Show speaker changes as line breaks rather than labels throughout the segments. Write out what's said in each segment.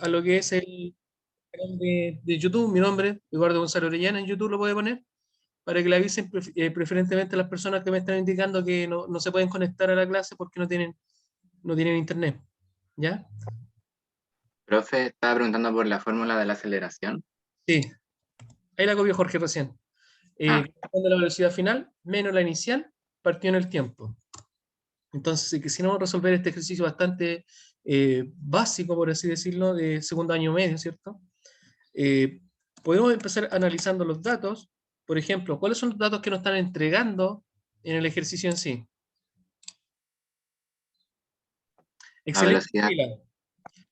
a lo que es el canal de YouTube, mi nombre, Eduardo Gonzalo Orellana, en YouTube lo puede poner, para que le avisen preferentemente a las personas que me están indicando que no se pueden conectar a la clase porque no tienen internet. ¿Ya?
Profe, estaba preguntando por la fórmula de la aceleración.
Sí, ahí la copió Jorge recién. Corresponde a la velocidad final menos la inicial partido en el tiempo. Entonces, si quisiéramos resolver este ejercicio bastante básico, por así decirlo, de segundo año medio, ¿cierto? Podemos empezar analizando los datos. Por ejemplo, ¿cuáles son los datos que nos están entregando en el ejercicio en sí?
La
Excelente,
velocidad,
Camila.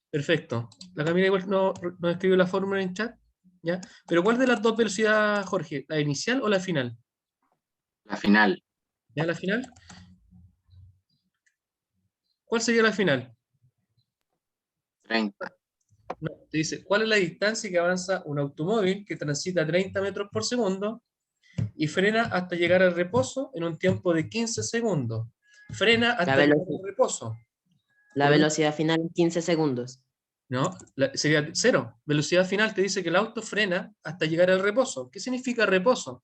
Perfecto. La Camila igual nos escribió la fórmula en chat, ¿ya? Pero ¿cuál de las dos velocidades, Jorge? ¿La inicial o la final?
la final,
¿Ya la final? ¿Cuál sería la final?
30.
No, te dice, ¿cuál es la distancia que avanza un automóvil que transita 30 metros por segundo y frena hasta llegar al reposo en un tiempo de 15 segundos? Frena
La,
hasta llegar
veloci-
al reposo.
la
Por lo tanto,
velocidad final es 15 segundos.
no, sería cero. Velocidad final te dice que el auto frena hasta llegar al reposo. ¿Qué significa reposo?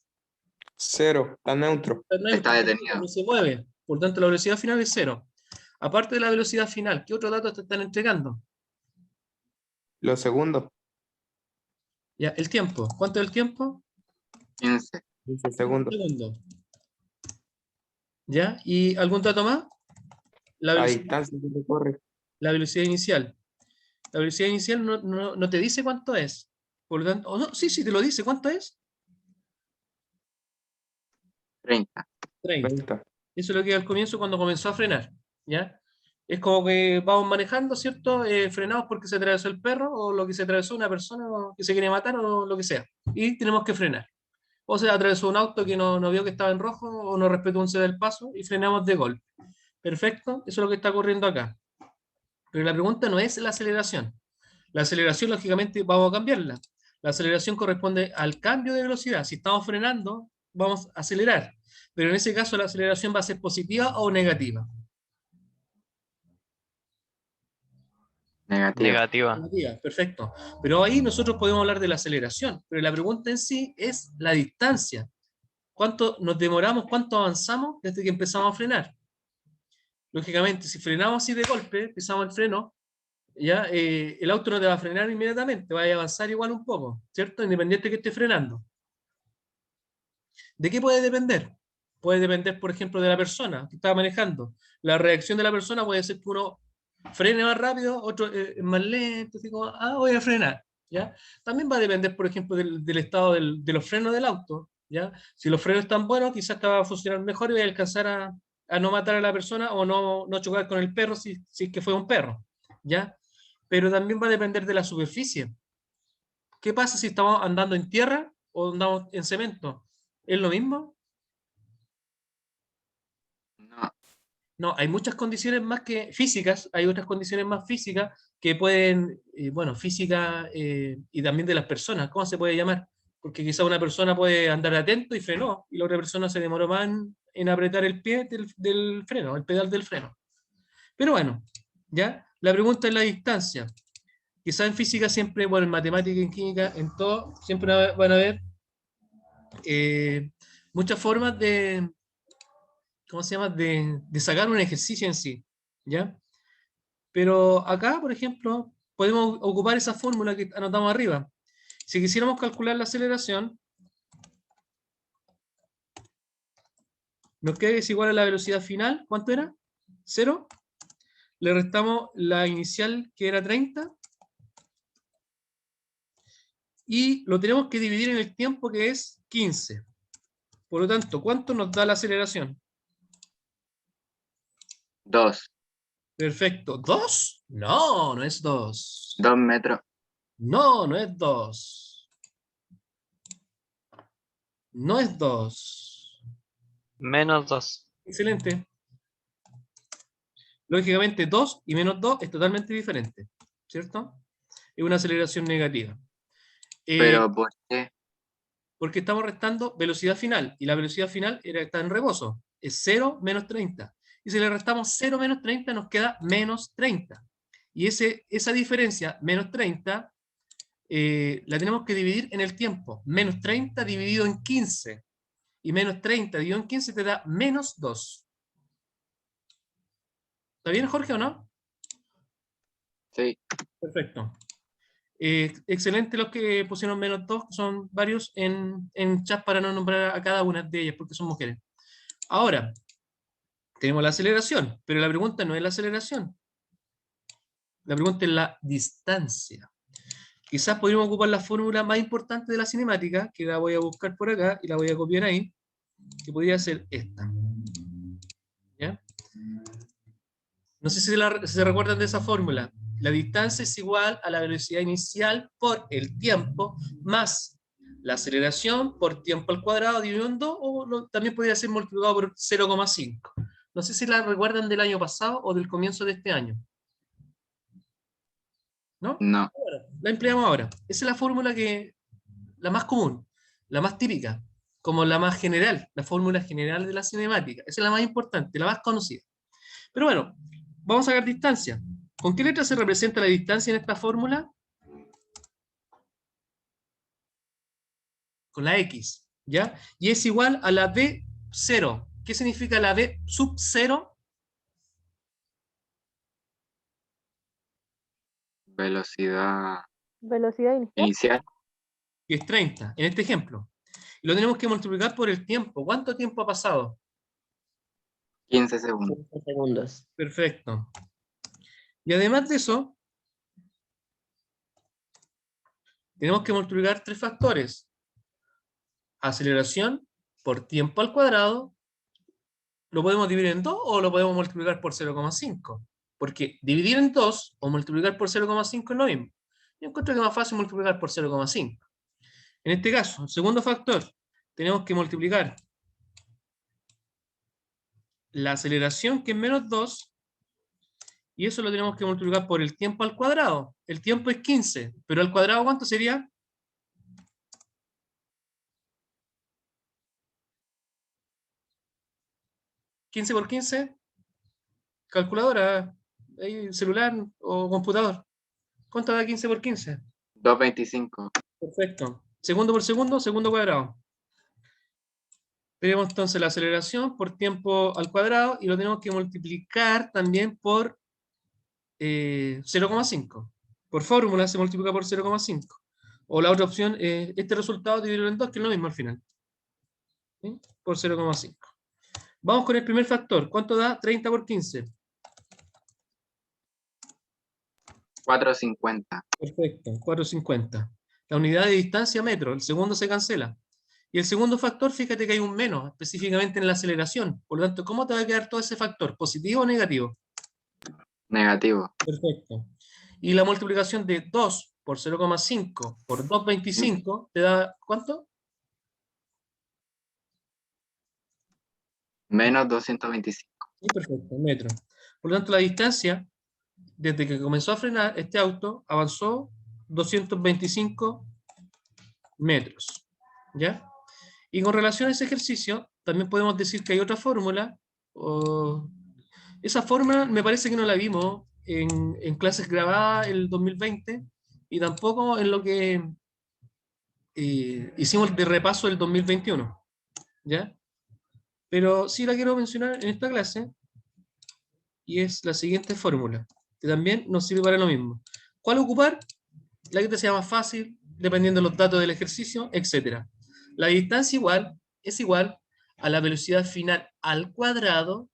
Cero, está neutro.
Está
Está
neutro,
detenido.
no se mueve. Por tanto, la velocidad final es cero. Aparte de la velocidad final, ¿qué otros datos te están entregando?
Los segundos,
Ya, el tiempo. ¿Cuánto es el tiempo?
15.
15 segundos.
Segundos. ¿Ya? ¿Y algún dato más? La
La
velocidad,
distancia que recorre,
la velocidad inicial. La velocidad inicial no te dice cuánto es. Por lo tanto, no, sí, te lo dice. ¿Cuánto es?
30.
30.
30.
Eso es lo que al comienzo cuando comenzó a frenar. ¿Ya? Es como que vamos manejando, ¿cierto? Frenados porque se atravesó el perro o lo que se atravesó una persona que se quiere matar o lo que sea. Y tenemos que frenar. O se atravesó un auto que no vio que estaba en rojo o no respetó un cede del paso y frenamos de golpe. Perfecto, eso es lo que está ocurriendo acá. Pero la pregunta no es la aceleración. La aceleración, lógicamente, vamos a cambiarla. La aceleración corresponde al cambio de velocidad. Si estamos frenando, vamos a acelerar. Pero en ese caso, la aceleración va a ser positiva o negativa.
Negativa.
Negativa.
Negativa, perfecto. Pero ahí nosotros podemos hablar de la aceleración. Pero la pregunta en sí es la distancia. ¿Cuánto nos demoramos, cuánto avanzamos desde que empezamos a frenar? Lógicamente, si frenamos así de golpe, pisamos el freno, ya el auto no te va a frenar inmediatamente, va a avanzar igual un poco, ¿cierto? Independiente que esté frenando. ¿De qué puede depender? Puede depender, por ejemplo, de la persona que está manejando. La reacción de la persona puede ser que uno frene más rápido, otro más lento, así como, voy a frenar, ¿ya? También va a depender, por ejemplo, del estado de los frenos del auto, ¿ya? Si los frenos están buenos, quizás te va a funcionar mejor y va a alcanzar a no matar a la persona o no chocar con el perro si es que fue un perro, ¿ya? Pero también va a depender de la superficie. ¿Qué pasa si estamos andando en tierra o andamos en cemento? ¿Es lo mismo?
No.
No, hay muchas condiciones más que físicas, hay otras condiciones más físicas que pueden, bueno, física y también de las personas, ¿cómo se puede llamar? Porque quizá una persona puede andar atento y frenó, y la otra persona se demoró más en apretar el pie del freno, el pedal del freno. Pero bueno, ¿ya? La pregunta es la distancia. Quizá en física siempre, bueno, en matemática, en química, en todo, siempre van a haber muchas formas de, ¿cómo se llama?, de sacar un ejercicio en sí, ¿ya? Pero acá, por ejemplo, podemos ocupar esa fórmula que anotamos arriba. Si quisiéramos calcular la aceleración, nos queda que es igual a la velocidad final, ¿cuánto era? 0. Le restamos la inicial, que era 30, y lo tenemos que dividir en el tiempo, que es 15. Por lo tanto, ¿cuánto nos da la aceleración?
2.
Perfecto. ¿2? No, no es 2.
2 metros.
No, no es 2. No es 2.
Menos 2.
Excelente. Lógicamente, 2 y menos 2 es totalmente diferente, ¿cierto? Es una aceleración negativa.
Pero ¿por qué?
Porque estamos restando velocidad final, y la velocidad final está en rebozo. Es 0 menos 30. Y si le restamos 0 menos 30, nos queda menos 30. Y esa diferencia, menos 30, la tenemos que dividir en el tiempo. Menos 30 dividido en 15. Y menos 30 dividido en 15 te da menos 2. ¿Está bien, Jorge, o no?
Sí.
Perfecto. Excelente los que pusieron menos 2, son varios en chat para no nombrar a cada una de ellas porque son mujeres. Ahora, tenemos la aceleración, pero la pregunta no es la aceleración. La pregunta es la distancia. Quizás podríamos ocupar la fórmula más importante de la cinemática, que la voy a buscar por acá y la voy a copiar ahí, que podría ser esta. ¿Ya? No sé si se recuerdan de esa fórmula. La distancia es igual a la velocidad inicial por el tiempo más la aceleración por tiempo al cuadrado dividido en 2, o también podría ser multiplicado por 0,5. No sé si la recuerdan del año pasado o del comienzo de este año. ¿No?
No.
Bueno, la empleamos ahora. Esa es la fórmula la más común, la más típica, como la más general, la fórmula general de la cinemática. Esa es la más importante, la más conocida. Pero bueno, vamos a sacar distancia. ¿Con qué letra se representa la distancia en esta fórmula? Con la X, ¿ya? Y es igual a la V0. ¿Qué significa la V sub 0?
Velocidad
Velocidad inicial.
inicial.
Que es 30, en este ejemplo. Y lo tenemos que multiplicar por el tiempo. ¿Cuánto tiempo ha pasado?
15 segundos.
15 segundos.
Perfecto. Y además de eso, tenemos que multiplicar 3 factores. Aceleración por tiempo al cuadrado. ¿Lo podemos dividir en 2 o lo podemos multiplicar por 0,5? Porque dividir en 2 o multiplicar por 0,5 es lo mismo. Yo encuentro que es más fácil multiplicar por 0,5. En este caso, el segundo factor, tenemos que multiplicar la aceleración, que es menos 2, y eso lo tenemos que multiplicar por el tiempo al cuadrado. El tiempo es 15, pero al cuadrado, ¿cuánto sería? ¿15 por 15? Calculadora, celular o computador. ¿Cuánto da 15 por 15?
225.
Perfecto. Segundo por segundo, segundo cuadrado. Tenemos entonces la aceleración por tiempo al cuadrado y lo tenemos que multiplicar también por 0,5. Por fórmula se multiplica por 0,5. O la otra opción es este resultado dividirlo en 2, que es lo mismo al final. ¿Sí? Por 0,5. Vamos con el primer factor. ¿Cuánto da 30 por 15?
450.
Perfecto, 450. La unidad de distancia metro, el segundo se cancela. Y el segundo factor, fíjate que hay un menos, específicamente en la aceleración. Por lo tanto, ¿cómo te va a quedar todo ese factor? ¿Positivo o negativo?
Negativo.
Perfecto. Y la multiplicación de 2 por 0,5 por 2,25 te da ¿cuánto?
Menos 225.
Sí, perfecto, metro. Por lo tanto, la distancia, desde que comenzó a frenar, este auto avanzó 225 metros. ¿Ya? Y con relación a ese ejercicio, también podemos decir que hay otra fórmula. Esa fórmula me parece que no la vimos en clases grabadas el 2020 y tampoco en lo que hicimos de repaso del 2021. ¿Ya? Pero sí la quiero mencionar en esta clase y es la siguiente fórmula, que también nos sirve para lo mismo. ¿Cuál ocupar? La que te sea más fácil, dependiendo de los datos del ejercicio, etc. La distancia es igual a la velocidad final al cuadrado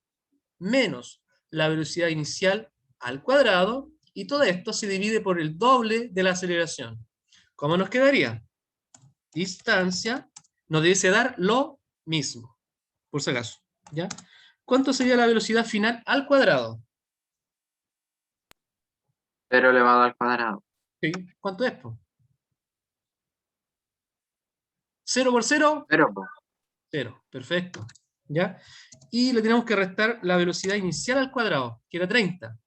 menos la velocidad inicial al cuadrado, y todo esto se divide por el doble de la aceleración. ¿Cómo nos quedaría? Distancia nos dice dar lo mismo, por si acaso. ¿Ya? ¿Cuánto sería la velocidad final al cuadrado?
0 elevado al cuadrado.
¿Sí? ¿Cuánto es? 0 por 0,
0, po.
0. Perfecto. ¿Ya? Y le tenemos que restar la velocidad inicial al cuadrado, que era 30.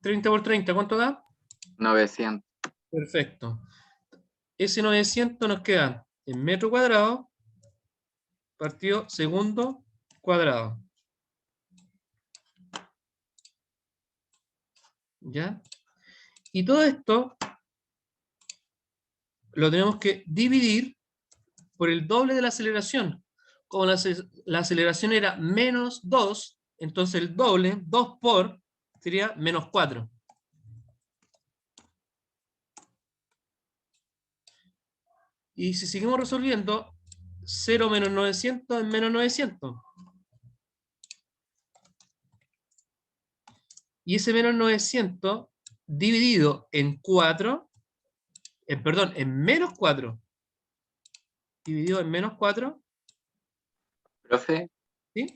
30 por 30, ¿cuánto da?
900.
Perfecto. Ese 900 nos queda en metro cuadrado, partido segundo cuadrado. ¿Ya? Y todo esto lo tenemos que dividir por el doble de la aceleración. Como la aceleración era menos 2, entonces el doble, 2 por, sería menos 4. Y si seguimos resolviendo, 0 menos 900 es menos 900. Y ese menos 900 dividido en 4, perdón, en menos 4, dividido en menos 4,
Profe,
¿sí?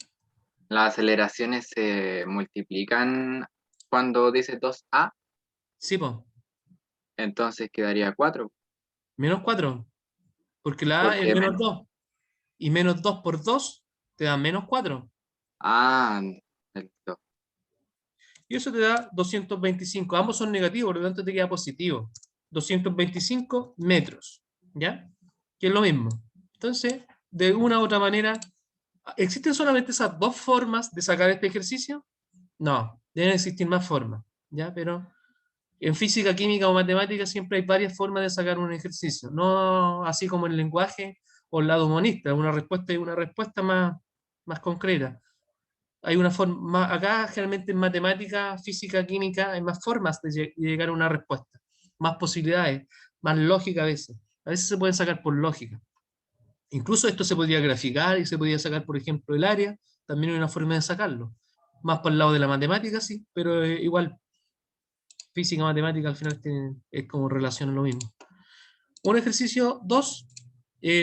las aceleraciones se multiplican cuando dice 2A,
Sí, pues,
entonces quedaría 4,
menos 4, porque la A es
porque
menos 2. Y menos 2 por 2 te da menos 4.
ah, el 2.
Y eso te da 225. Ambos son negativos, por lo tanto te queda positivo. 225 metros. ¿Ya? Que es lo mismo. Entonces, de una u otra manera, ¿existen solamente esas dos formas de sacar este ejercicio? No, deben existir más formas. ¿Ya? Pero en física, química o matemática siempre hay varias formas de sacar un ejercicio. No así como en el lenguaje o el lado monista, una respuesta y una respuesta más concreta. Hay una forma, acá generalmente en matemática, física, química, hay más formas de llegar a una respuesta, más posibilidades, más lógica a veces se pueden sacar por lógica. Incluso esto se podría graficar y se podría sacar, por ejemplo, el área, también hay una forma de sacarlo. Más para el lado de la matemática, sí, pero igual física, matemática al final es como relaciona lo mismo. Un ejercicio 2,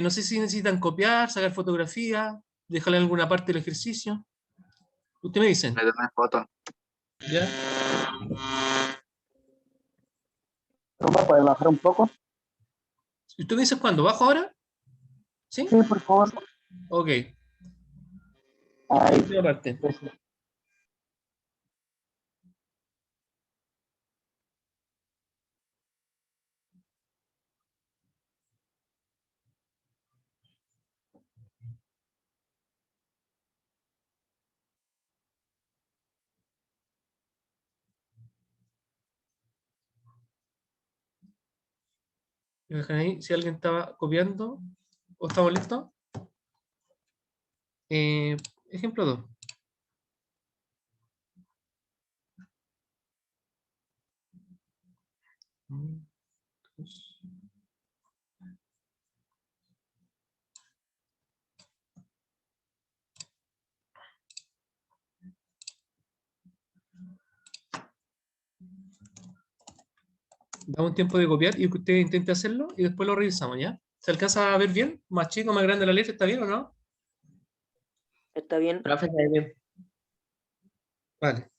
no sé si necesitan copiar, sacar fotografía, dejarle en alguna parte del ejercicio. Ustedes me dicen,
Me tomé foto.
¿ya?
¿Cómo puede bajar un poco?
¿Y tú me dices cuándo? ¿Bajo ahora?
Sí,
¿Sí?
por favor.
Ok.
Ahí.
Última parte.
Pues, sí.
Me dejan ahí si alguien estaba copiando o estamos listos. Eh, ejemplo 2. Damos un tiempo de copiar y que usted intente hacerlo y después lo revisamos, ¿ya? ¿Se alcanza a ver bien? ¿Más chico, más grande la letra? ¿Está bien o no?
¿Está bien?
Profe, está bien. Vale.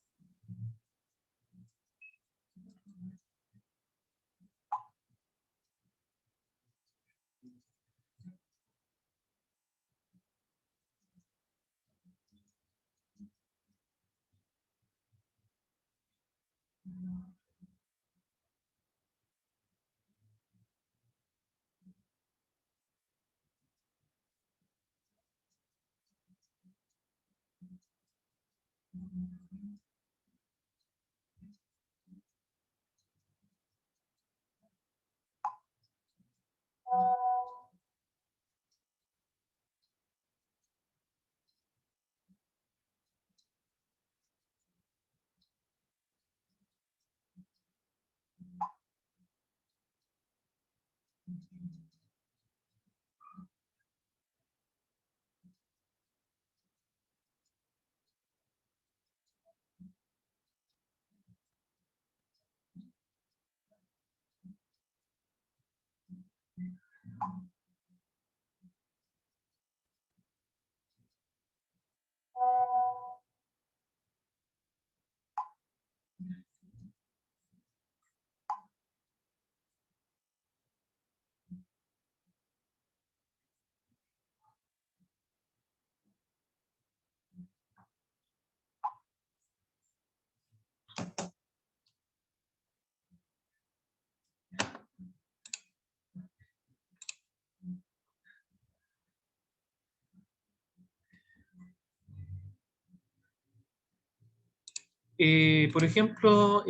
Por ejemplo,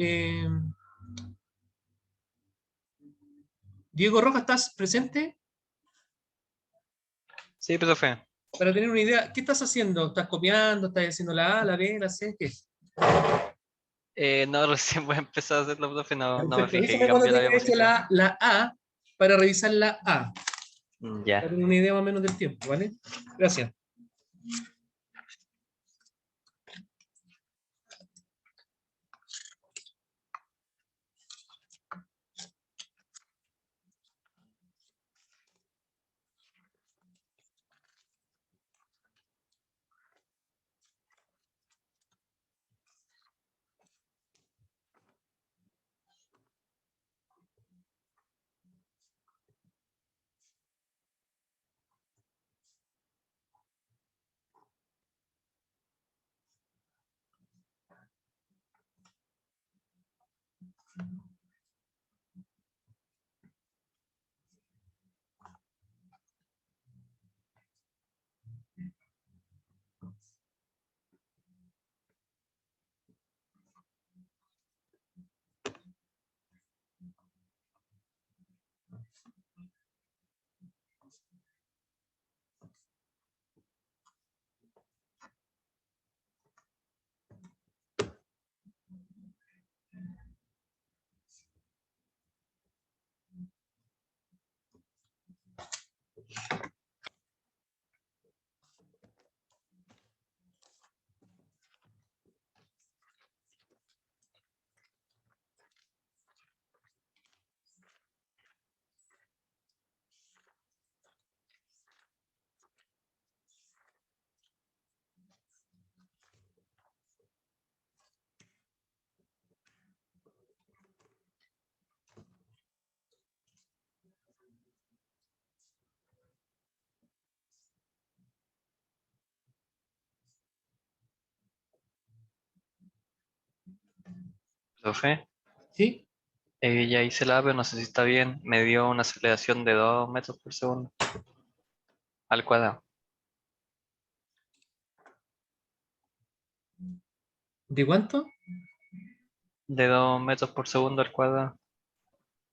Diego Rojas, ¿estás presente?
Sí, profe.
Para tener una idea, ¿qué estás haciendo? ¿Estás copiando? ¿Estás haciendo la A, la B, la C? ¿Qué?
No, recién voy a empezar a hacerlo, profe. No me
Perfecto.
fijé
Avísame
que
cuando
cambió la
tengas hecho
diapositiva.
la A para revisar la A. Para
Ya.
tener una idea más o menos del tiempo, ¿vale? Gracias.
Profe,
¿Sí?
ya hice la A, pero no sé si está bien. Me dio una aceleración de 2 metros por segundo al cuadrado.
¿De cuánto?
De 2 metros por segundo al cuadrado.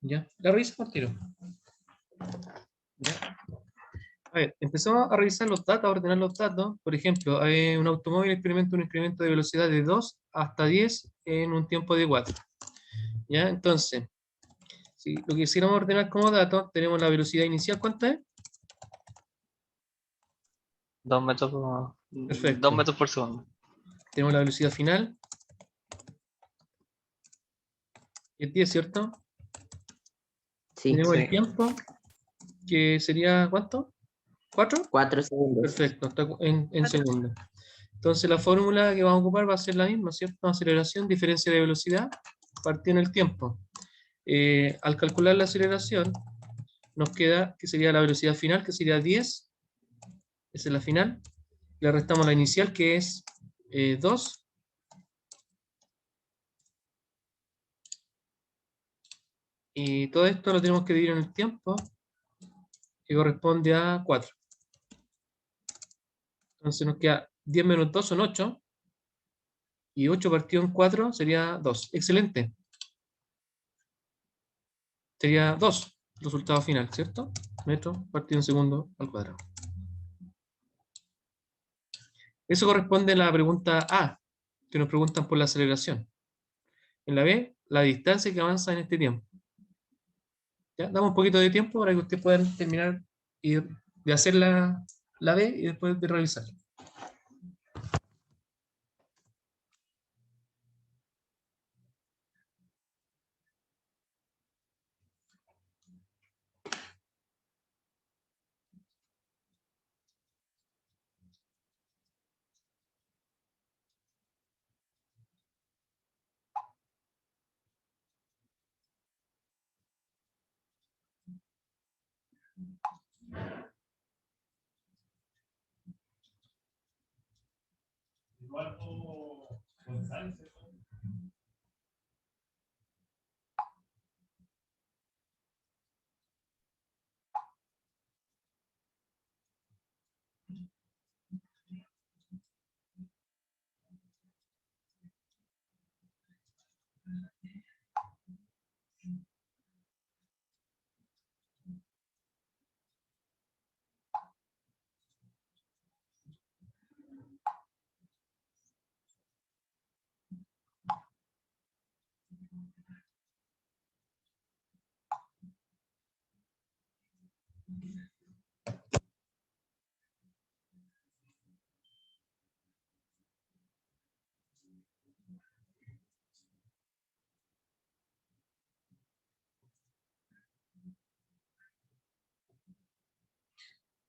Ya. La revisa por tiro. Ya. A ver, empezamos a revisar los datos, a ordenar los datos. Por ejemplo, un automóvil experimenta un incremento de velocidad de 2 hasta 10 en un tiempo de 4. ¿Ya? Entonces, si lo quisiéramos ordenar como datos, tenemos la velocidad inicial, ¿cuánto es?
2
Perfecto.
metros por segundo.
Tenemos la velocidad final, que es 10, ¿cierto?
Sí,
Tenemos el
Sí.
tiempo, que sería, ¿cuánto? ¿4?
4 segundos.
Perfecto, está en segundos. Entonces la fórmula que vamos a ocupar va a ser la misma, ¿cierto? Aceleración, diferencia de velocidad, partido en el tiempo. Al calcular la aceleración, nos queda que sería la velocidad final, que sería 10, esa es la final. Le restamos la inicial, que es 2, y todo esto lo tenemos que dividir en el tiempo, que corresponde a 4. Entonces nos queda 10 menos 2 son 8, y 8 partido en 4 sería 2. Excelente. Sería 2, resultado final, ¿cierto? Metro partido en segundo al cuadrado. Eso corresponde a la pregunta A, que nos preguntan por la aceleración. En la B, la distancia que avanza en este tiempo. ¿Ya? Damos un poquito de tiempo para que ustedes puedan terminar de hacer la B y después de realizarla.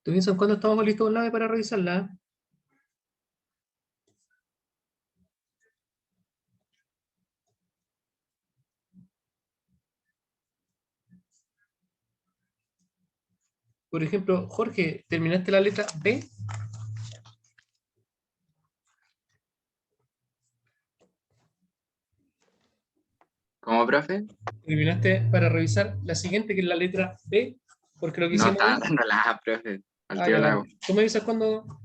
¿Tú piensas cuándo estamos listos con la AVE para revisarla? Por ejemplo, Jorge, ¿terminaste la letra B?
¿Cómo, profe?
¿Terminaste para revisar la siguiente, que es la letra B? Porque lo que
No
hicimos
está
ahí...
dando la A, profe. Al
Ah,
tiro
ya,
la
vale.
hago.
¿Tú me avisas cuándo?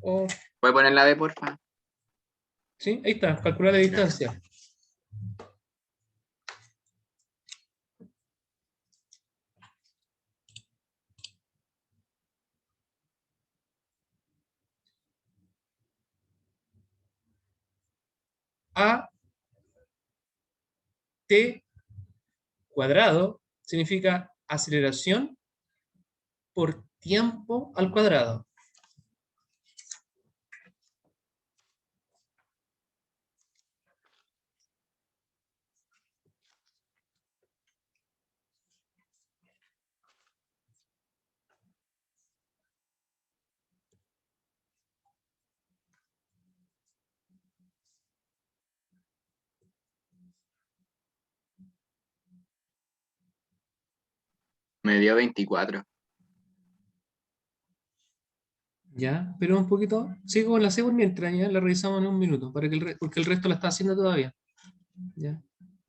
¿Puede poner la D, porfa?
Sí, ahí está, calcular la distancia. A T cuadrado significa aceleración por tiempo al cuadrado.
Me dio 24.
Ya, pero un poquito. Sigo con la C por mientras, ya la revisamos en un minuto, para que porque el resto la está haciendo todavía. Ya.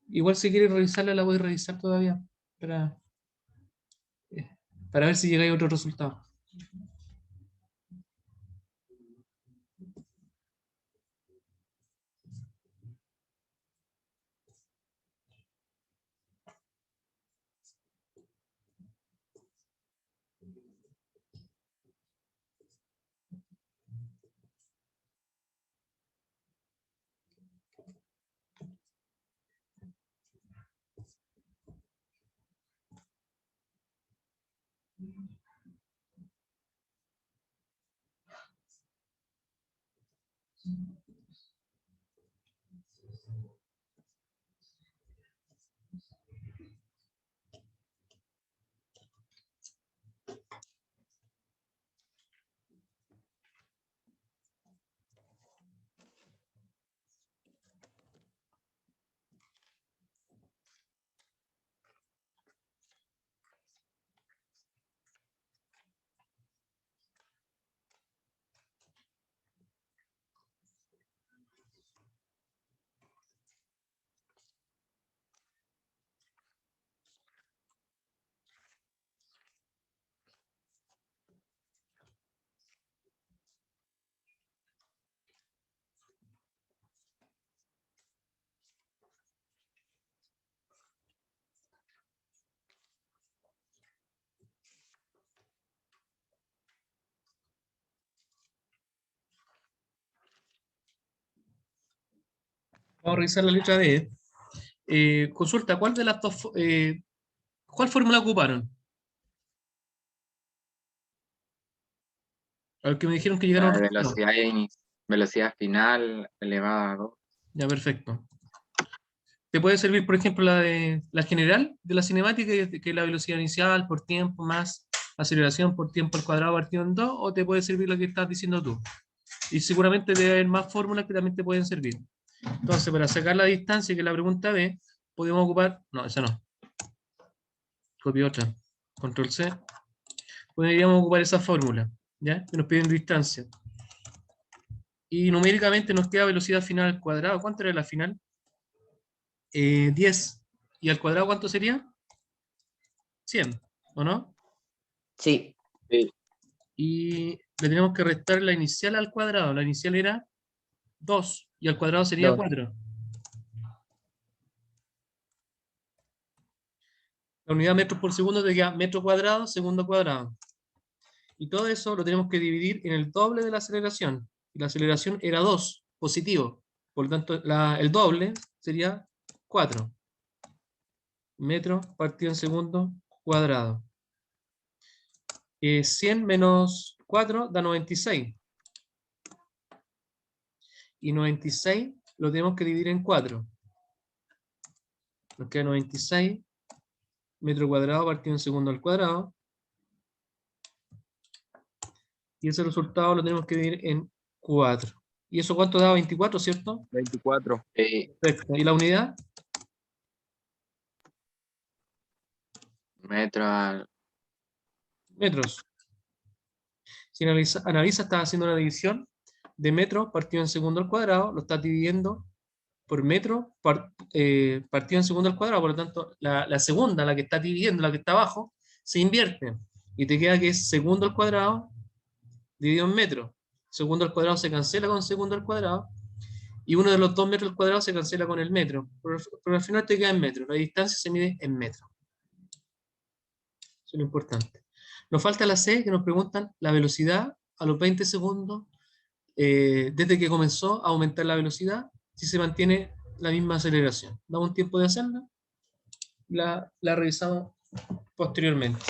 Igual si quieres revisarla, la voy a revisar todavía. Para, eh, para ver si llega a otro resultado. Vamos a revisar la letra D. Consulta, ¿cuál de las dos, cuál fórmula ocuparon? A ver, que me dijeron que llegaron a
La
un
de
resultado.
velocidad final elevada a 2.
Ya, perfecto. Te puede servir, por ejemplo, la de la general de la cinemática, que es la velocidad inicial por tiempo más aceleración por tiempo al cuadrado partido en 2, o te puede servir lo que estás diciendo tú. Y seguramente debe haber más fórmulas que también te pueden servir. Entonces, para sacar la distancia, que es la pregunta B, podemos ocupar, no, esa no. Copio otra. Control C. Podríamos ocupar esa fórmula, ¿ya? Que nos piden distancia. Y numéricamente nos queda velocidad final al cuadrado. ¿Cuánto era la final? 10. ¿Y al cuadrado cuánto sería? 100, ¿o no?
Sí,
Sí.
Y le tenemos que restar la inicial al cuadrado. La inicial era 2 y al cuadrado sería
2.
4. La unidad metros por segundo te queda metro cuadrado, segundo cuadrado. Y todo eso lo tenemos que dividir en el doble de la aceleración. Y la aceleración era 2, positivo. Por lo tanto, el doble sería 4 metros partido en segundo cuadrado. 100 menos 4 da 96. Y 96 lo tenemos que dividir en 4. Nos queda 96 metro cuadrado partido en segundo al cuadrado. Y ese resultado lo tenemos que dividir en 4. ¿Y eso cuánto da? 24, ¿cierto?
24.
Perfecto. ¿Y la unidad?
Metro al...
Metros. Si analiza, estás haciendo una división de metro partido en segundo al cuadrado, lo estás dividiendo por metro partido en segundo al cuadrado, por lo tanto, la segunda, la que estás dividiendo, la que está abajo, se invierte. Y te queda que es segundo al cuadrado dividido en metro. Segundo al cuadrado se cancela con segundo al cuadrado, y uno de los 2 metros al cuadrado se cancela con el metro. Pero al final te queda en metro. La distancia se mide en metro. Eso es lo importante. Nos falta la C, que nos preguntan la velocidad a los 20 segundos, desde que comenzó a aumentar la velocidad, si se mantiene la misma aceleración. Damos un tiempo de hacerla, la revisamos posteriormente.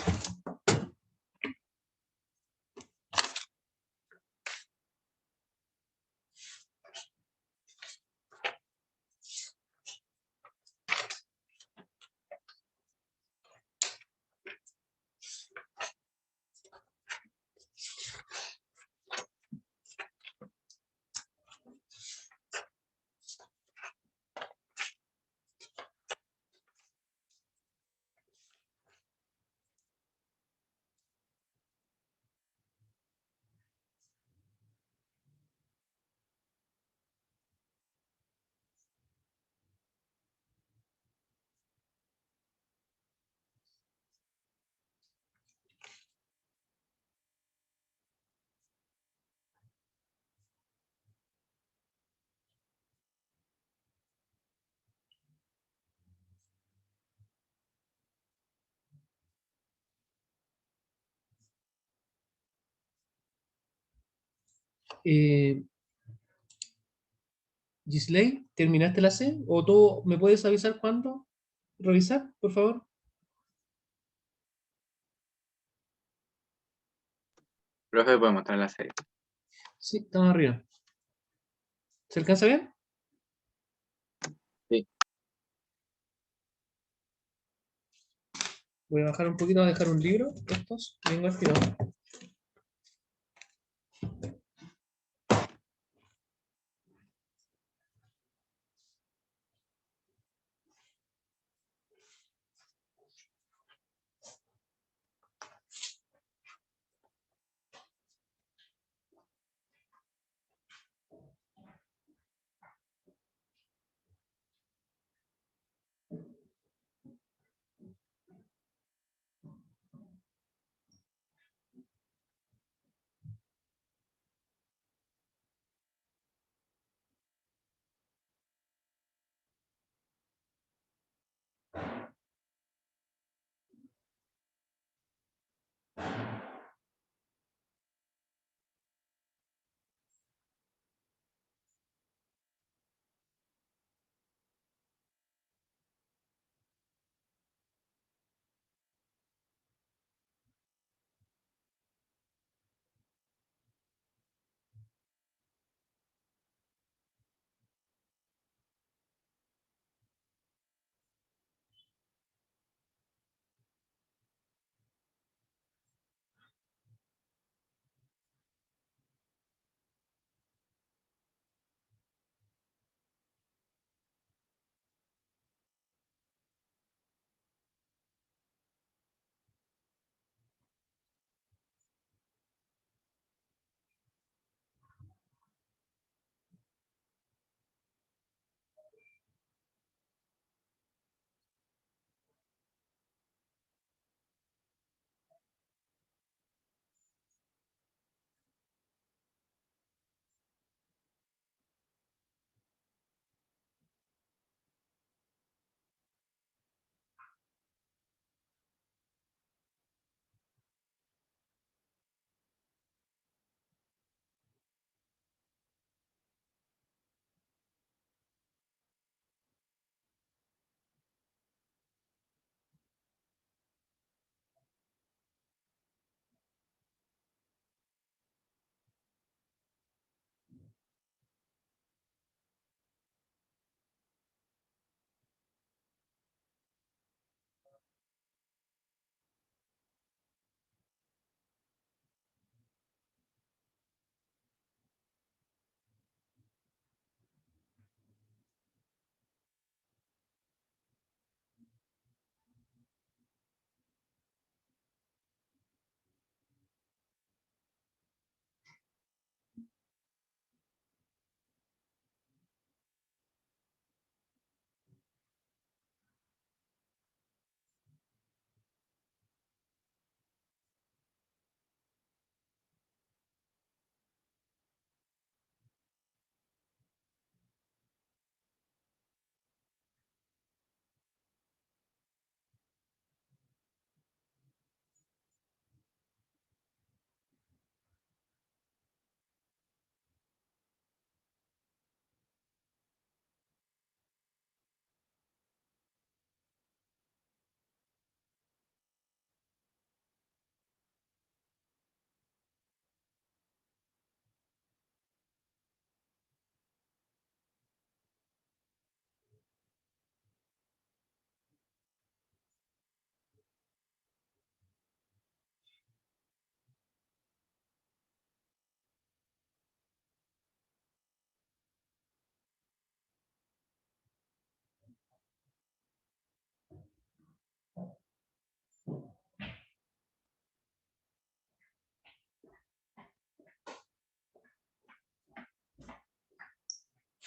Gisley, ¿terminaste la C? ¿O tú me puedes avisar cuándo revisar, por favor?
Profe, puede mostrar la serie.
Sí, estamos arriba. ¿Se alcanza bien?
Sí.
Voy a bajar un poquito, a dejar un libro. Estos, vengo al tiro.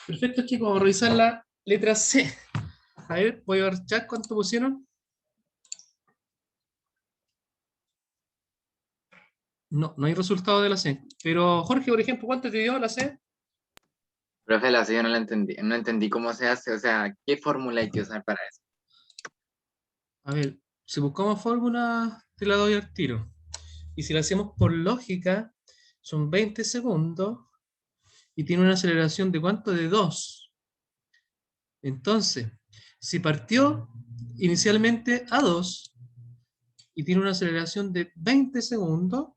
Perfecto, chicos, vamos a revisar la letra C. A ver, voy a ver chat cuánto pusieron. No, no hay resultado de la C. Pero Jorge, por ejemplo, ¿cuánto te dio la C?
Profe, la C yo no la entendí. No entendí cómo se hace. O sea, ¿qué fórmula hay que usar para eso?
A ver, si buscamos fórmula, te la doy al tiro. Y si la hacemos por lógica, son 20 segundos y tiene una aceleración de ¿cuánto? De 2. Entonces, si partió inicialmente a 2 y tiene una aceleración de 20 segundos,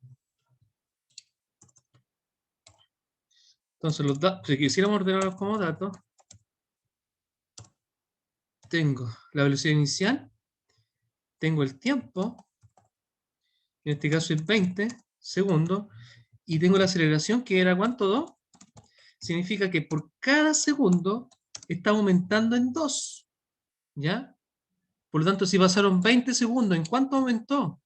entonces los datos, si quisiéramos ordenarlos como datos, tengo la velocidad inicial, tengo el tiempo, en este caso es 20 segundos, y tengo la aceleración que era ¿cuánto? 2. Significa que por cada segundo está aumentando en 2, ¿ya? Por lo tanto, si pasaron 20 segundos, ¿en cuánto aumentó?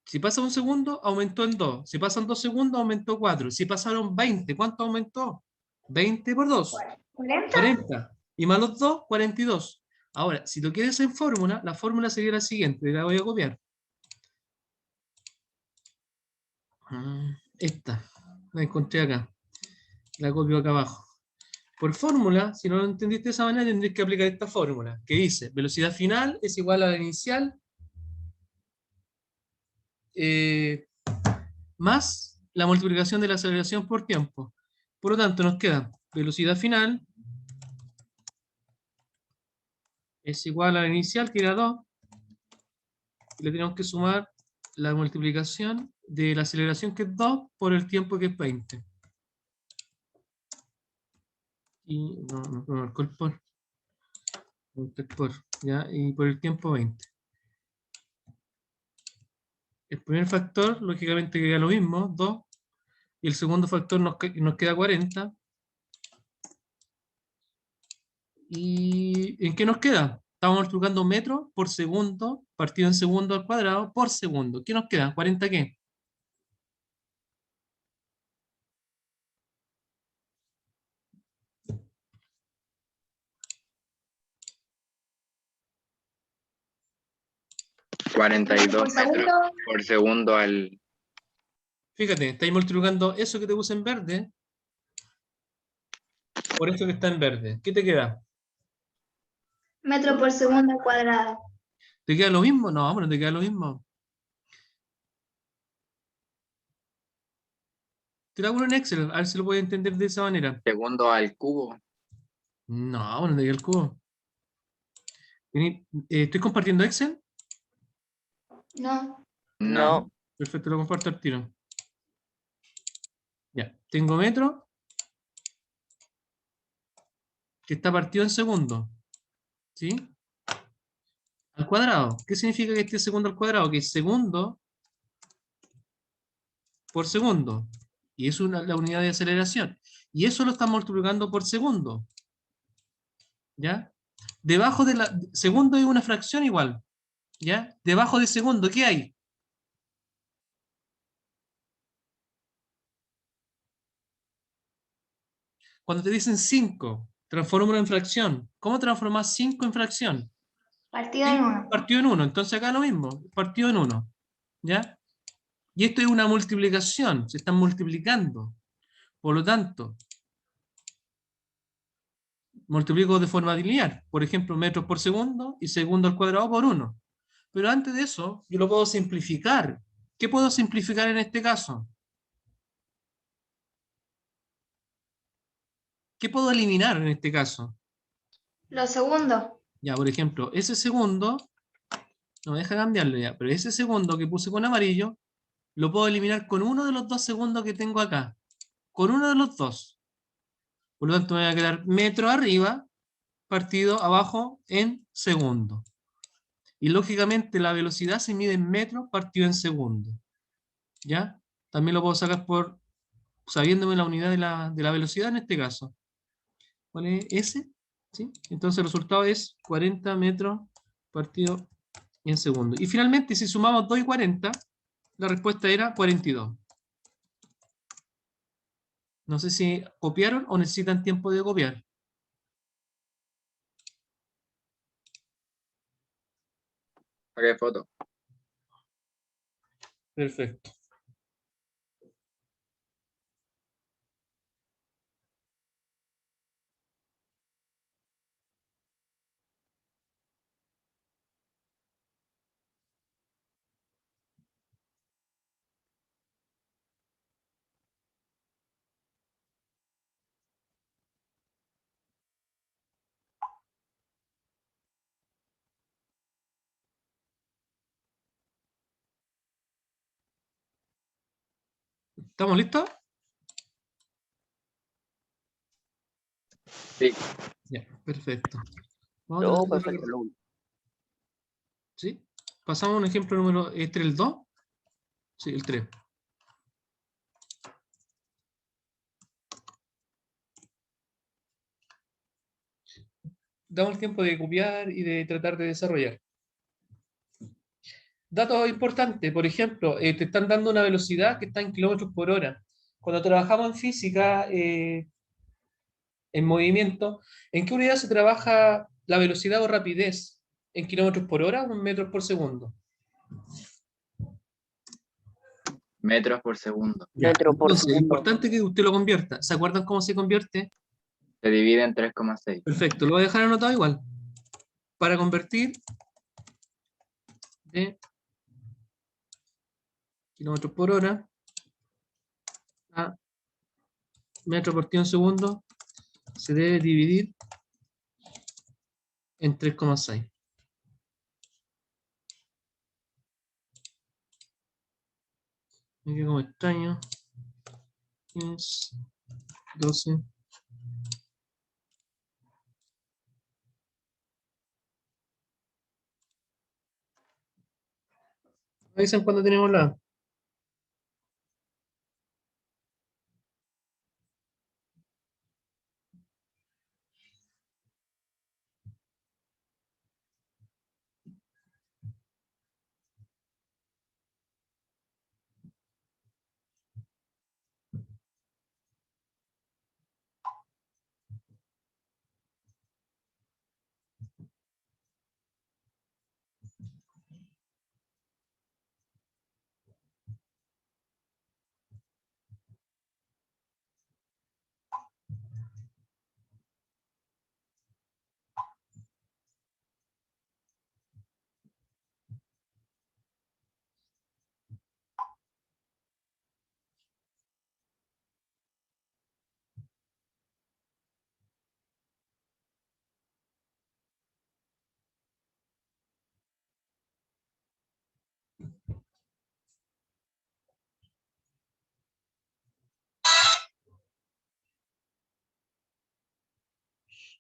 Si pasa un segundo, aumentó en 2. Si pasan 2 segundos, aumentó 4. Si pasaron 20, ¿cuánto aumentó? 20 por 2. 40. Y más los 2, 42. Ahora, si lo quieres en fórmula, la fórmula sería la siguiente. La voy a copiar. Esta. La encontré acá. La copio acá abajo. Por fórmula, si no lo entendiste de esa manera, tendréis que aplicar esta fórmula, que dice, velocidad final es igual a la inicial más la multiplicación de la aceleración por tiempo. Por lo tanto, nos queda velocidad final es igual a la inicial, que era 2, y le tenemos que sumar la multiplicación de la aceleración, que es 2, por el tiempo, que es 20. Y no me marcó el por. ¿Ya? Y por el tiempo 20. El primer factor, lógicamente, queda lo mismo, 2, y el segundo factor nos queda 40. ¿Y en qué nos queda? Estamos multiplicando metros por segundo, partido en segundo al cuadrado, por segundo. ¿Qué nos queda? ¿40 qué?
$42 metros por segundo al...
Fíjate, estáis multiplicando eso que te puse en verde por eso que está en verde. ¿Qué te queda?
Metro por segundo al cuadrado.
¿Te queda lo mismo? No, no te queda lo mismo. Te lo hago en Excel, a ver si lo puedes entender de esa manera.
Segundo al cubo.
No, no te queda el cubo. ¿Estoy compartiendo Excel?
No.
No.
Perfecto, lo comparto al tiro. Ya, tengo metro que está partido en segundo. ¿Sí? Al cuadrado. ¿Qué significa que esté segundo al cuadrado? Que es segundo por segundo. Y es la unidad de aceleración. Y eso lo estamos multiplicando por segundo. ¿Ya? Debajo de la... Segundo es una fracción igual. ¿Ya? Debajo de segundo, ¿qué hay? Cuando te dicen 5, transfórmalo en fracción. ¿Cómo transformas 5 en fracción?
Partido en 1.
Partido en 1. Entonces acá lo mismo. Partido en 1. ¿Ya? Y esto es una multiplicación. Se están multiplicando. Por lo tanto, multiplico de forma lineal. Por ejemplo, metros por segundo y segundo al cuadrado por 1. Pero antes de eso, yo lo puedo simplificar. ¿Qué puedo simplificar en este caso? ¿Qué puedo eliminar en este caso?
Los segundos.
Ya, por ejemplo, ese segundo, no me deja cambiarlo ya, pero ese segundo que puse con amarillo, lo puedo eliminar con uno de los 2 segundos que tengo acá. Con uno de los 2. Por lo tanto, me va a quedar metro arriba, partido abajo en segundo. Y lógicamente la velocidad se mide en metros partido en segundo. ¿Ya? También lo puedo sacar por sabiéndome la unidad de la velocidad en este caso. ¿Cuál es S? ¿Sí? Entonces el resultado es 40 metros partido en segundo. Y finalmente, si sumamos 2 y 40, La respuesta era 42. No sé si copiaron o necesitan tiempo de copiar.
¿Para qué foto?
Perfecto. ¿Estamos listos?
Sí.
Ya, perfecto. Vamos a
Yo,
tratar de
perfecto,
recordar.
lo único.
¿Sí? Pasamos a un ejemplo número entre el 2. Sí, el 3. Damos el tiempo de copiar y de tratar de desarrollar. Datos importantes, por ejemplo, te están dando una velocidad que está en kilómetros por hora. Cuando trabajamos en física, en movimiento, ¿en qué unidad se trabaja la velocidad o rapidez? ¿En kilómetros por hora o en metros por segundo?
Metros por segundo.
Ya,
Metro por
entonces, es
segundo.
importante que usted lo convierta. ¿Se acuerdan cómo se convierte?
Se divide en 3,6.
Perfecto, lo voy a dejar anotado igual. Para convertir de kilómetros por hora a metro por segundo, se debe dividir en 3,6. Me quedo como extraño. 15, 12. Me dicen cuando tenemos la.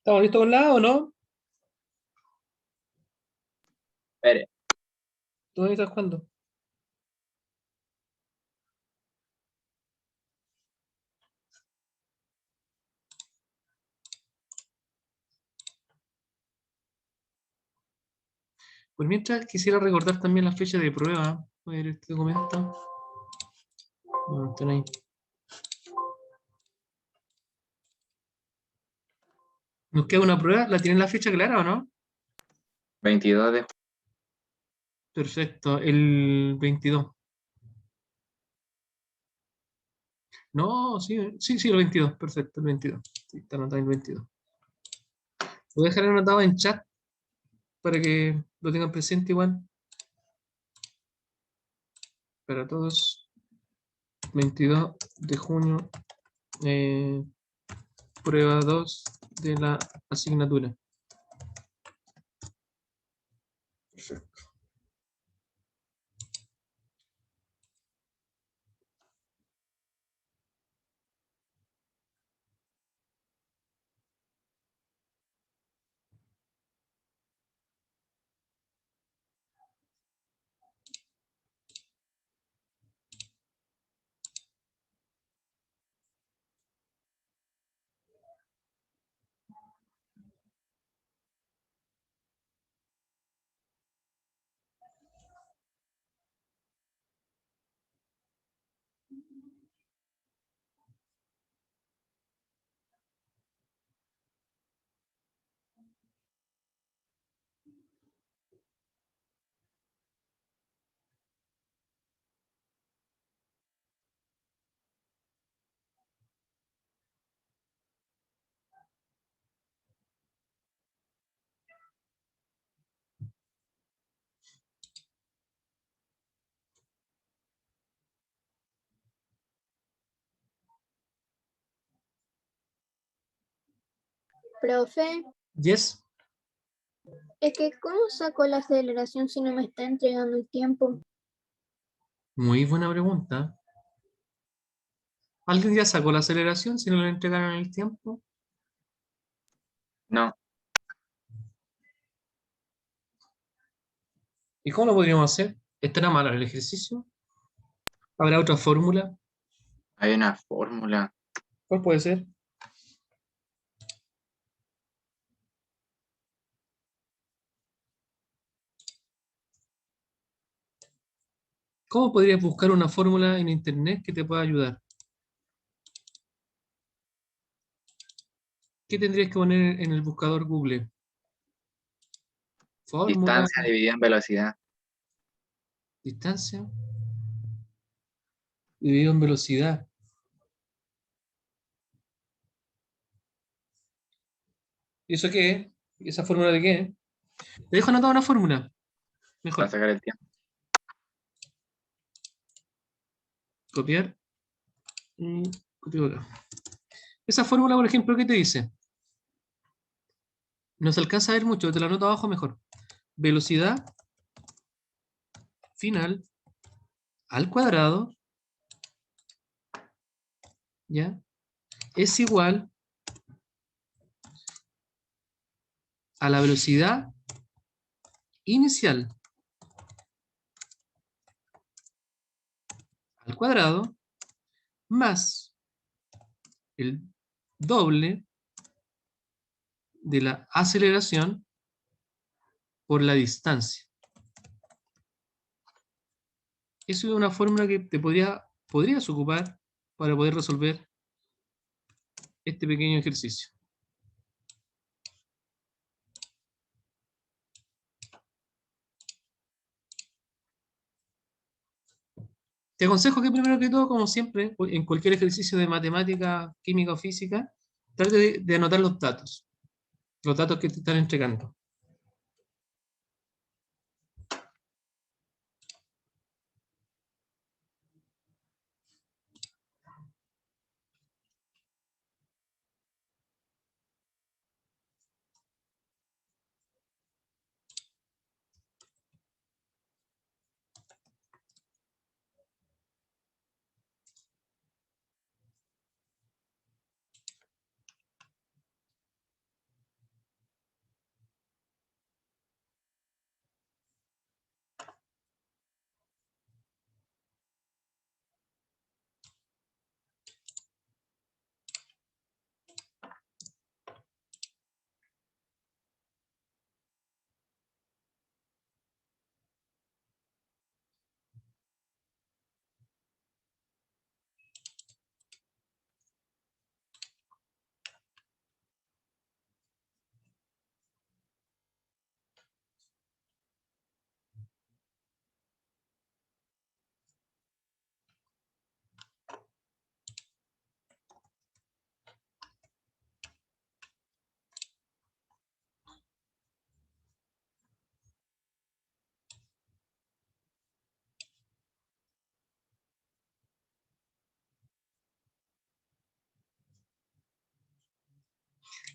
¿Estamos listos con la A o no?
Espere.
¿Tú me estás cuándo? Pues mientras quisiera recordar también la fecha de prueba. Voy a ver este documento. No, están ahí. Nos queda una prueba. ¿La tienen la fecha clara o no?
22 de
Perfecto, el 22. No, sí, sí, el 22. Perfecto, el 22. Sí, está anotado el 22. Lo voy a dejar anotado en chat para que lo tengan presente igual. Para todos. 22 de junio. Prueba 2 de la asignatura. Perfecto.
Profe,
Yes.
es que ¿cómo saco la aceleración si no me está entregando el tiempo?
Muy buena pregunta. ¿Alguien ya sacó la aceleración si no le entregaron el tiempo?
No,
¿Y cómo lo podríamos hacer? ¿Estará mal el ejercicio? ¿Habrá otra fórmula?
hay una fórmula.
¿Cuál puede ser? ¿Cómo podrías buscar una fórmula en internet que te pueda ayudar? ¿Qué tendrías que poner en el buscador Google? Fórmula,
Distancia dividida en velocidad.
distancia, dividido en velocidad. ¿Y eso qué es? ¿Y esa fórmula de qué es? Te dejo anotada una fórmula.
Para
Mejor.
sacar el tiempo.
Copiar. Y copio acá. Esa fórmula, por ejemplo, ¿qué te dice? No se alcanza a ver mucho, te la anoto abajo mejor. Velocidad final al cuadrado, ¿ya? Es igual a la velocidad inicial al cuadrado más el doble de la aceleración por la distancia. Eso es una fórmula que te podrías ocupar para poder resolver este pequeño ejercicio. Te aconsejo que primero que todo, como siempre, en cualquier ejercicio de matemática, química o física, trate de anotar los datos que te están entregando.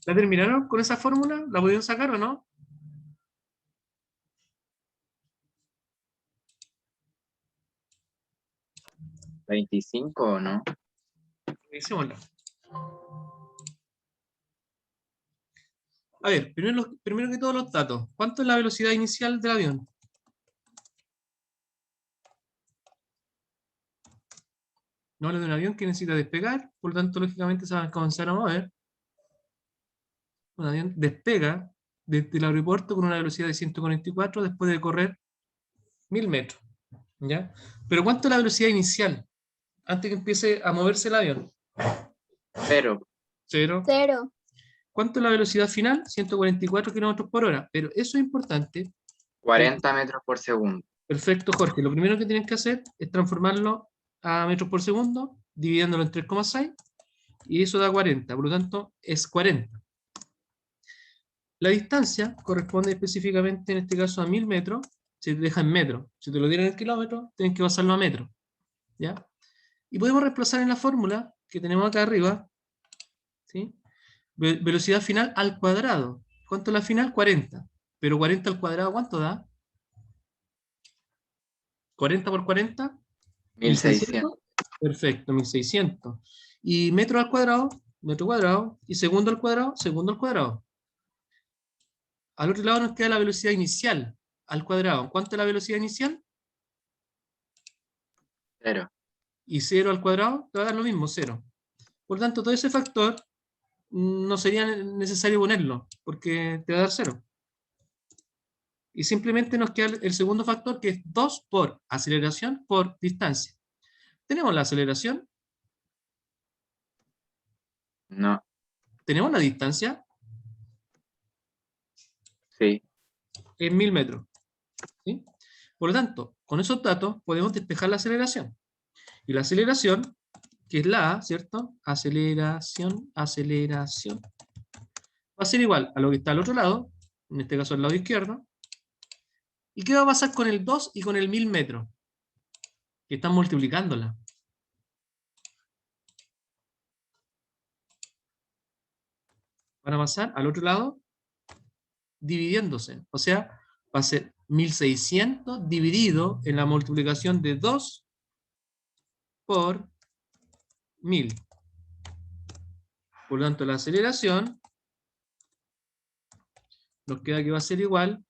¿La terminaron con esa fórmula? ¿La pudieron sacar o no?
¿25 o no?
Revisémosla. A ver, primero que todo los datos. ¿Cuánto es la velocidad inicial del avión? No hablo de un avión que necesita despegar, por lo tanto, lógicamente se va a comenzar a mover. Un avión despega desde el aeropuerto con una velocidad de 144 después de correr 1000 metros. ¿Ya? Pero ¿cuánto es la velocidad inicial? Antes que empiece a moverse el avión.
0.
0.
0.
¿Cuánto es la velocidad final? 144 kilómetros por hora. Pero eso es importante.
40 metros por segundo.
Perfecto, Jorge. Lo primero que tienes que hacer es transformarlo a metros por segundo, dividiéndolo en 3,6, y eso da 40. Por lo tanto, es 40. La distancia corresponde específicamente, en este caso, a 1000 metros. Se te deja en metros. Si te lo dieron en kilómetros, tienes que pasarlo a metros. ¿Ya? Y podemos reemplazar en la fórmula que tenemos acá arriba, ¿sí? Velocidad final al cuadrado. ¿Cuánto es la final? 40. Pero 40 al cuadrado, ¿cuánto da? 40 por 40,
1600.
Perfecto, 1600. Y metro al cuadrado, metro cuadrado. Y segundo al cuadrado, segundo al cuadrado. Al otro lado nos queda la velocidad inicial al cuadrado. ¿Cuánto es la velocidad inicial?
0.
Y 0 al cuadrado te va a dar lo mismo, 0. Por tanto, todo ese factor no sería necesario ponerlo, porque te va a dar 0. Y simplemente nos queda el segundo factor, que es 2 por aceleración por distancia. Tenemos la aceleración,
No.
tenemos la distancia,
Sí.
en 1000 metros. ¿Sí? Por lo tanto, con esos datos podemos despejar la aceleración. Y la aceleración, que es la A, ¿cierto? Aceleración, aceleración. Va a ser igual a lo que está al otro lado, en este caso al lado izquierdo. ¿Y qué va a pasar con el 2 y con el 1000 metros? Que están multiplicándola. Van a pasar al otro lado dividiéndose. O sea, va a ser 1600 dividido en la multiplicación de 2 por 1000. Por lo tanto, la aceleración nos queda que va a ser igual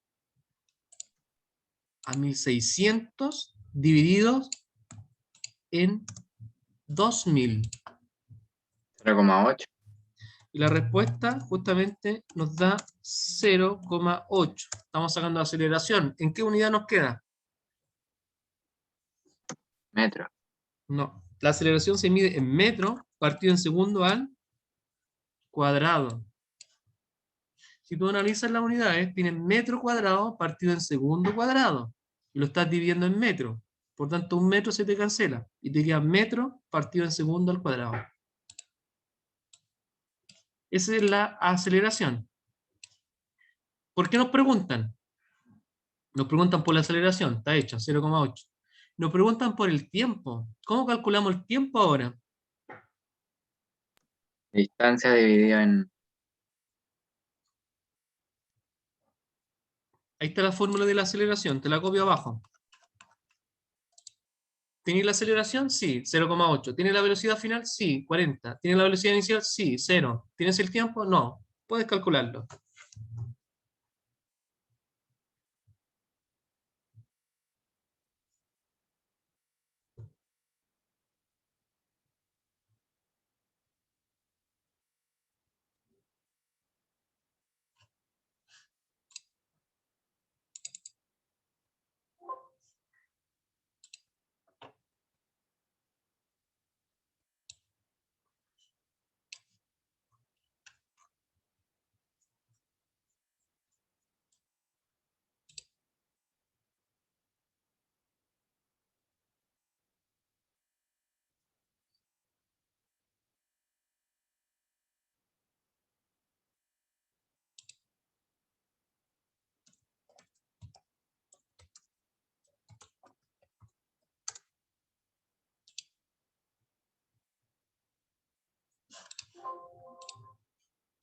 a 1600 divididos en 2000.
0,8.
Y la respuesta justamente nos da 0,8. Estamos sacando la aceleración. ¿En qué unidad nos queda?
Metros.
No. La aceleración se mide en metros partido en segundo al cuadrado. Si tú analizas las unidades, tienen metro cuadrado partido en segundo cuadrado. Y lo estás dividiendo en metros. Por tanto, un metro se te cancela. Y te queda metro partido en segundo al cuadrado. Esa es la aceleración. ¿Por qué nos preguntan? Nos preguntan por la aceleración, está hecha, 0,8. Nos preguntan por el tiempo. ¿Cómo calculamos el tiempo ahora?
Distancia dividido en...
Ahí está la fórmula de la aceleración, te la copio abajo. ¿Tienes la aceleración? Sí, 0,8. ¿Tienes la velocidad final? Sí, 40. ¿Tienes la velocidad inicial? Sí, 0. ¿Tienes el tiempo? No. Puedes calcularlo.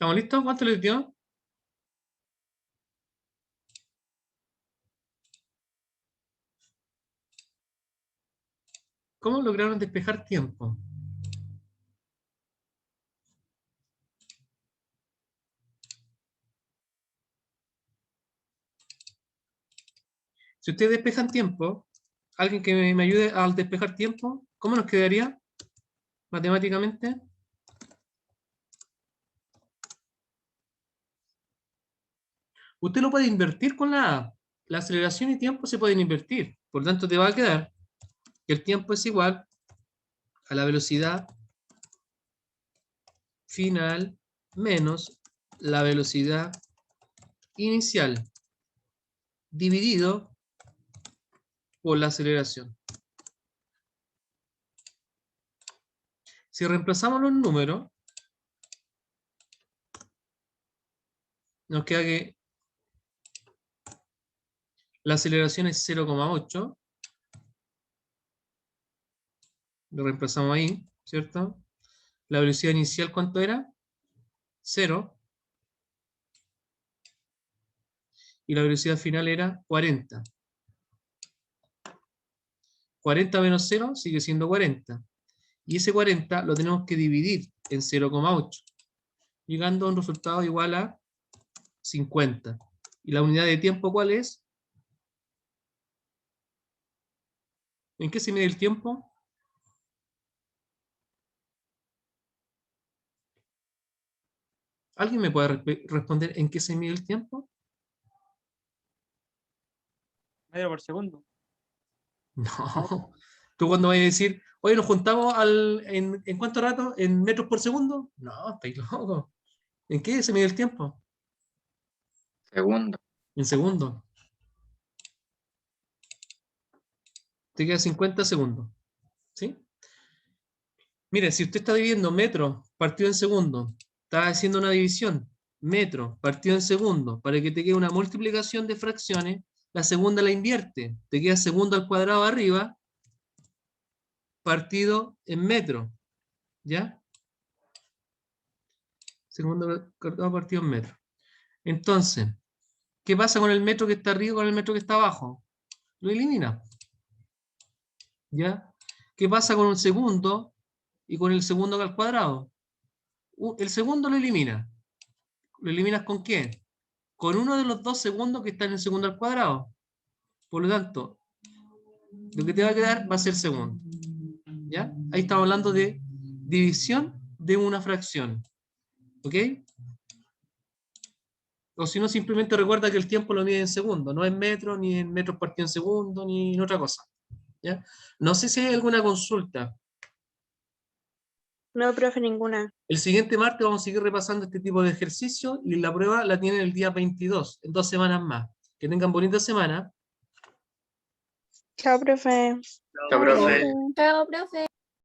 ¿Estamos listos? ¿Cuánto les dio? ¿Cómo lograron despejar tiempo? Si ustedes despejan tiempo, alguien que me ayude al despejar tiempo, ¿cómo nos quedaría matemáticamente? Usted lo puede invertir con la A. La aceleración y tiempo se pueden invertir. Por tanto, te va a quedar que el tiempo es igual a la velocidad final menos la velocidad inicial dividido por la aceleración. Si reemplazamos los números, nos queda que la aceleración es 0,8. Lo reemplazamos ahí, ¿cierto? La velocidad inicial, ¿cuánto era? 0. Y la velocidad final era 40. 40 menos 0 sigue siendo 40. Y ese 40 lo tenemos que dividir en 0,8, llegando a un resultado igual a 50. ¿Y la unidad de tiempo cuál es? ¿En qué se mide el tiempo? ¿Alguien me puede responder en qué se mide el tiempo?
Medio por segundo.
No. ¿Tú cuando vas a decir, oye, nos juntamos en cuánto rato? ¿En metros por segundo? No, estáis loco. ¿En qué se mide el tiempo?
Segundo.
En segundos. Te queda 50 segundos. ¿Sí? Mire, si usted está dividiendo metro partido en segundo, está haciendo una división, metro partido en segundo, para que te quede una multiplicación de fracciones, la segunda la invierte, te queda segundo al cuadrado arriba, partido en metro, ¿ya? Segundo al cuadrado partido en metro. Entonces, ¿qué pasa con el metro que está arriba y con el metro que está abajo? Lo elimina, ¿ya? ¿Qué pasa con un segundo y con el segundo al cuadrado? El segundo lo elimina. ¿Lo eliminas con qué? Con uno de los dos segundos que está en el segundo al cuadrado. Por lo tanto, lo que te va a quedar va a ser segundo. ¿Ya? Ahí estamos hablando de división de una fracción. ¿Ok? O si no, simplemente recuerda que el tiempo lo mide en segundos, no en metros, ni en metros partido en segundo, ni en otra cosa. ¿Ya? No sé si hay alguna consulta.
No, profe, ninguna.
El siguiente martes vamos a seguir repasando este tipo de ejercicio y la prueba la tienen el día 22, en 2 semanas más. Que tengan bonita semana.
Chao, profe.
Chao, profe.
Chao, profe.